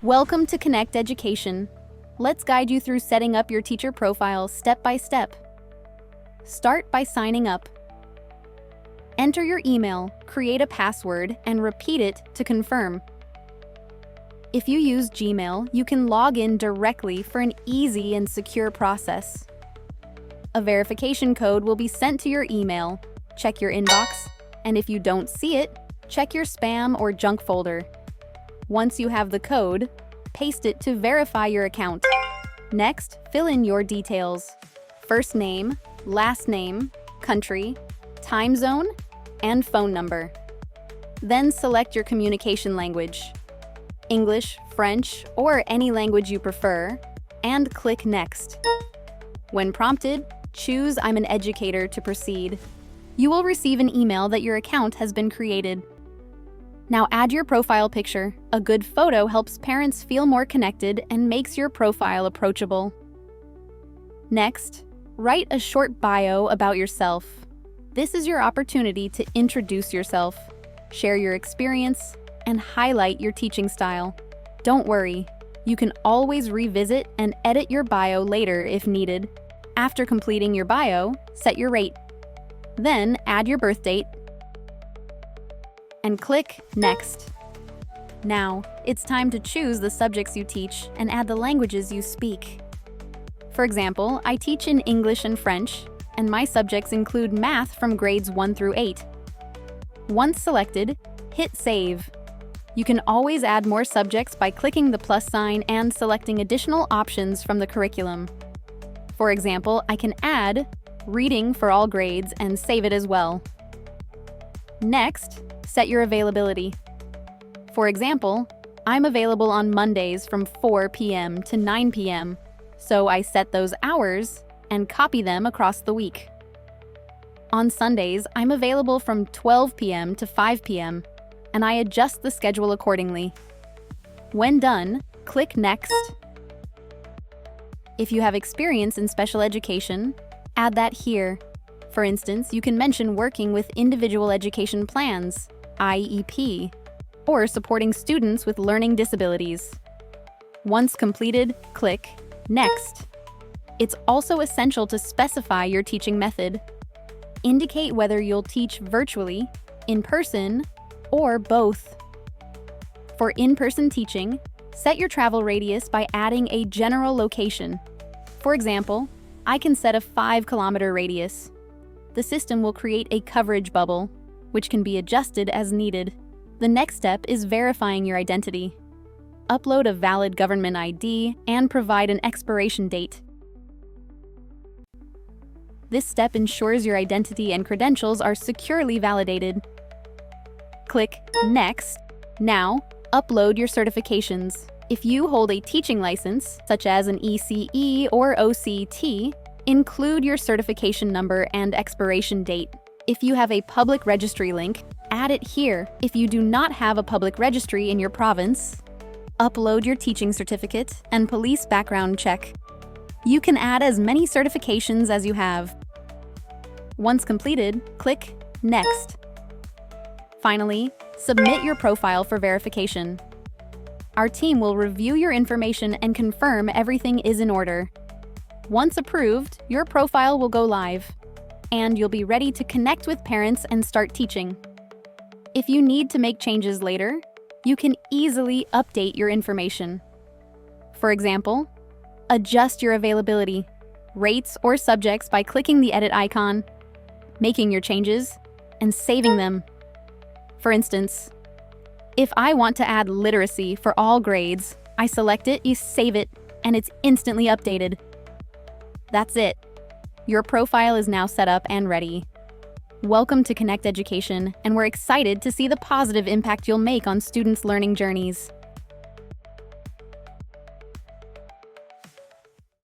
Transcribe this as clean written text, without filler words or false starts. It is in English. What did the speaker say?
Welcome to Connect Education. Let's guide you through setting up your teacher profile step by step. Start by signing up. Enter your email, create a password, and repeat it to confirm. If you use Gmail, you can log in directly for an easy and secure process. A verification code will be sent to your email. Check your inbox, and if you don't see it, check your spam or junk folder. Once you have the code, paste it to verify your account. Next, fill in your details: first name, last name, country, time zone, and phone number. Then select your communication language: English, French, or any language you prefer, and click Next. When prompted, choose I'm an educator to proceed. You will receive an email that your account has been created. Now add your profile picture. A good photo helps parents feel more connected and makes your profile approachable. Next, write a short bio about yourself. This is your opportunity to introduce yourself, share your experience, and highlight your teaching style. Don't worry, you can always revisit and edit your bio later if needed. After completing your bio, set your rate. Then add your birth date and click Next. Now, it's time to choose the subjects you teach and add the languages you speak. For example, I teach in English and French, and my subjects include math from grades 1 through 8. Once selected, hit Save. You can always add more subjects by clicking the plus sign and selecting additional options from the curriculum. For example, I can add reading for all grades and save it as well. Next, set your availability. For example, I'm available on Mondays from 4 p.m. to 9 p.m., so I set those hours and copy them across the week. On Sundays, I'm available from 12 p.m. to 5 p.m., and I adjust the schedule accordingly. When done, click Next. If you have experience in special education, add that here. For instance, you can mention working with individual education plans, IEP, or supporting students with learning disabilities. Once completed, click Next. It's also essential to specify your teaching method. Indicate whether you'll teach virtually, in person, or both. For in-person teaching, set your travel radius by adding a general location. For example, I can set a 5-kilometer radius. The system will create a coverage bubble, which can be adjusted as needed. The next step is verifying your identity. Upload a valid government ID and provide an expiration date. This step ensures your identity and credentials are securely validated. Click Next. Now, upload your certifications. If you hold a teaching license, such as an ECE or OCT, include your certification number and expiration date. If you have a public registry link, add it here. If you do not have a public registry in your province, upload your teaching certificate and police background check. You can add as many certifications as you have. Once completed, click Next. Finally, submit your profile for verification. Our team will review your information and confirm everything is in order. Once approved, your profile will go live, and you'll be ready to connect with parents and start teaching. If you need to make changes later, you can easily update your information. For example, adjust your availability, rates, or subjects by clicking the edit icon, making your changes, and saving them. For instance, if I want to add literacy for all grades, I select it, you save it, and it's instantly updated. That's it. Your profile is now set up and ready. Welcome to Connect Education, and we're excited to see the positive impact you'll make on students' learning journeys.